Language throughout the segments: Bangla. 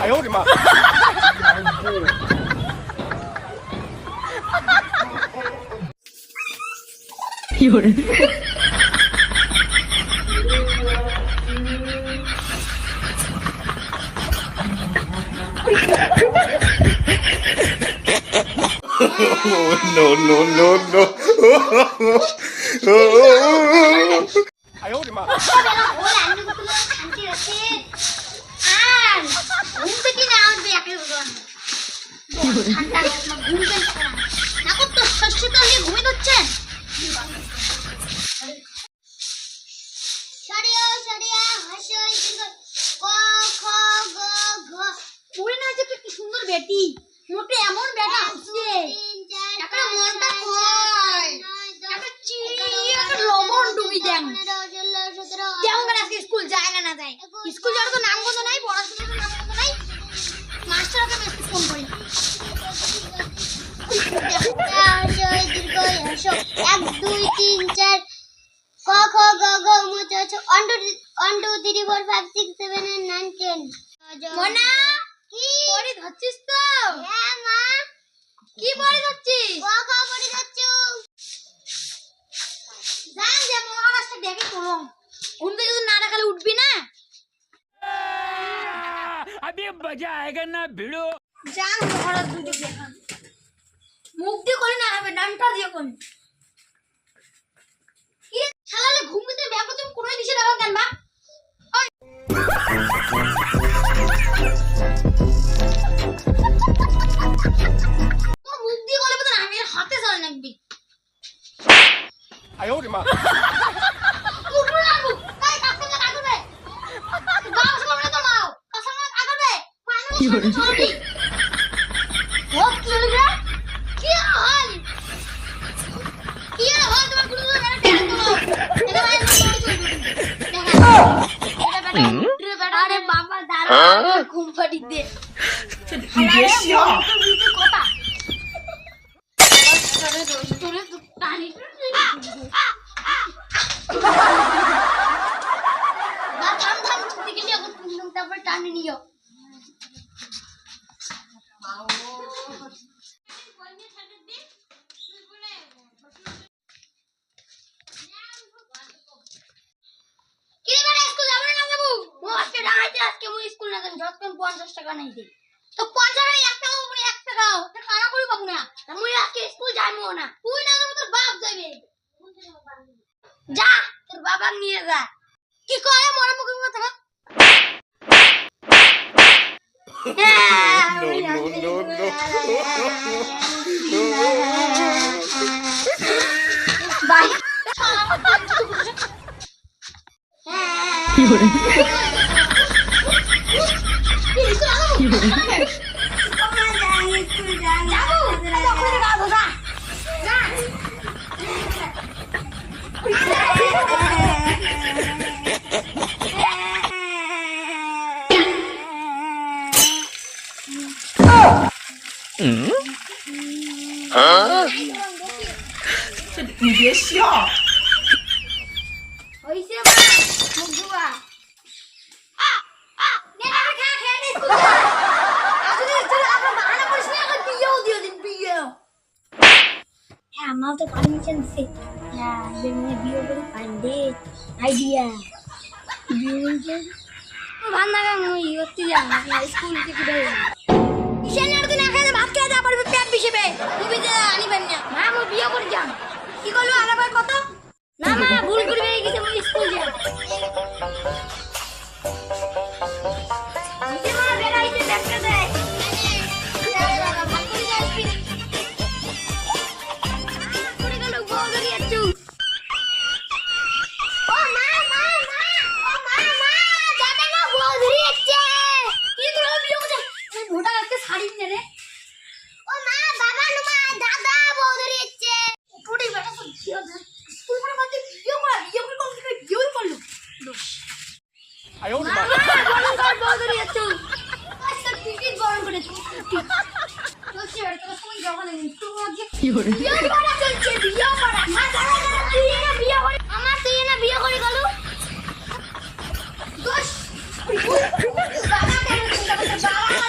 哎呦我的妈！有人。no no no no！ 哎呦我的妈！ সুন্দর বেটি মোটে এমন বেটা হচ্ছে একটা মনটা কয় একটা চিড়ি একটা লবণ ডুবি দেন কেমন করে আজকে স্কুল যায় না না যায় স্কুল যাওয়ার তো নাম গন্ধ নাই পড়াশোনার তো নাম গন্ধ নাই মাস্টারকে বেশি ফোন করি 1 2 3 4 ক খ গ ঘ ম চ ছ 1 2 3 4 5 6 7 8 9 10 মোনা কি পড়ি ধরছিস তো হ্যাঁ মা কি পড়ি ধরছিস ক খ পড়ি ধরছু জান যে মহারাষ্ট্র দেখে কোনো উনতে যদি না রাখালে উঠবি না अभी मजा आएगा ना भिड़ो জান মহারাষ্ট্র দেখে মুখ দিয়ে করে না হবে ডান্টা দিয়ে কোন কি শালালে ঘুমতে ব্যাপার তুমি কোন দিশে দাও কেন মা তো মুখ দিয়ে বলে তো আমি হাতে চলে নাকবি 哎呦我的妈！ উঠু লাগু তাই কাছে না কাটবে গাও সামনে তো নাও কাছে না কাটবে পানি ছড়ি ও কি হলো রে কি হল কি হল তোমার গুরু না টেনে তোলো এটা ভাই আরে বাবা দাঁড়া ঘুম ফাটি দে কথা তোরে তো টানি থাম ছুটি গেলে এখন তুমি তারপর টানি নিও যতক্ষণ 50 টাকা নাই দে তো 50 টাকা 1 টাকা উপরে 1 টাকা তা কারা করি পাবো না তা মুই আজকে স্কুল যাইমু না তুই না যাবো তোর বাপ যাবে যা তোর বাবা নিয়ে যা কি করে মরে মুখে কথা না no no no no! বাই有人。有人。 你别笑。 হইছে মা মুগুয়া নেনা খা খেয়ে নে তুই আসলে চল আমরা বাহানা করিস না এখন বিয়েও দিও দিন বিয়েও হ্যাঁ আমার তো পারমিশন দিছে হ্যাঁ বেমনে বিয়ে করে পাইন্দে আইডিয়া বিয়ে ভান্না গা মই ইয়তি যা স্কুল থেকে বের ইশানে আর দিন আগে ভাত খেয়ে যা পারবে পেট বিশেবে তুমি যে আনিবেন না মা মই বিয়ে করে যাম কি করলো আরেকবার কত না মা ভুল করে বেরিয়ে গেছে মই স্কুল যাই নিজে মা বেরাইতে দেখতে দে ভাত করে যাইবি করে গেল গোদরি আছু ও মা মা মা ও মা মা দাদা না গোদরি আছে কি তোর বিয়ে করছে আমি ভোটা আজকে শাড়ি নে রে ও মা বাবা নুমা দাদা গোদরি আছে পুরি বেটা তো জিও স্কুল করে মধ্যে বিয়ে করে কোন থেকে বিয়ে করলো 哎呦我的妈！ গরম কর গোদরি আছে আচ্ছা টিটি গরম করে টিটি তো সে আর তো কোন জায়গা নেই তুই আজকে 有人。 বিয়ে করা চলছে বিয়ে করা মা দাঁড়া দাঁড়া তুই না বিয়ে করে আমার তুই না বিয়ে করে গেল দোষ বাবা কেন চিন্তা করছে বাবা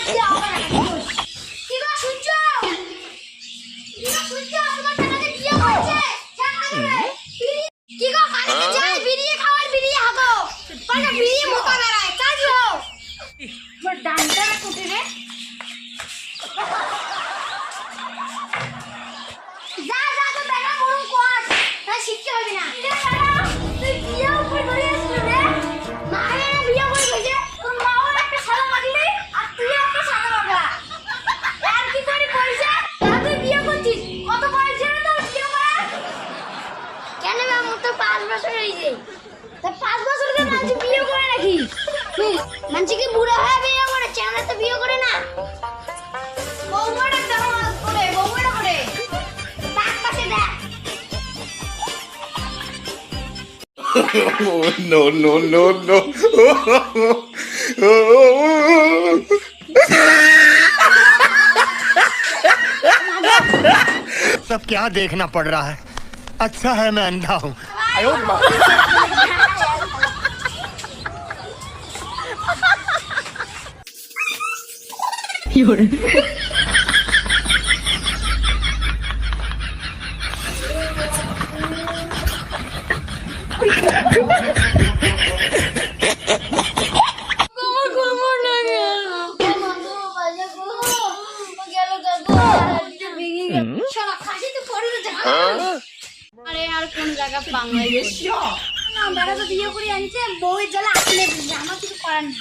তোর ডান্ডাটা কোটে রে যা যা তো বেটা মরুন কোয়াস তাই শিখতে হবে না তুই বিয়ে উপরে ধরে আসছিস রে মারে বিয়ে করে গেছে তোর মাও একটা শালা মাগলি আর তুই একটা শালা মাগলা আর কি করে কইছে তুই বিয়ে করছিস কত বয়স ছিল তোর বিয়ে করা কেন মামু তো 5 বছর হইছে তা 5 বছর ধরে মানুষ বিয়ে করে নাকি মানুষ কি বুড়া হয়ে বিয়ে করে চেনা তো বিয়ে করে না বউমাটা কেমন করে বউমাটা করে তার পাশে দেখ No, no, no, no. सब क्या देखना पड़ रहा है अच्छा है मैं अंधा हूँ 哎呦我的妈！ 有人， কোমর কোমর না মাগো বাজা গো গেল গো হাড়টা ভেঙে গেল শালা খাসি তো পড়ে যা আরে আর কোন জায়গা বাংলাদেশ না বেটা তো বিয়ে করে আনছে বউয়ের জ্বালা আসলে আমার কিছু করার নেই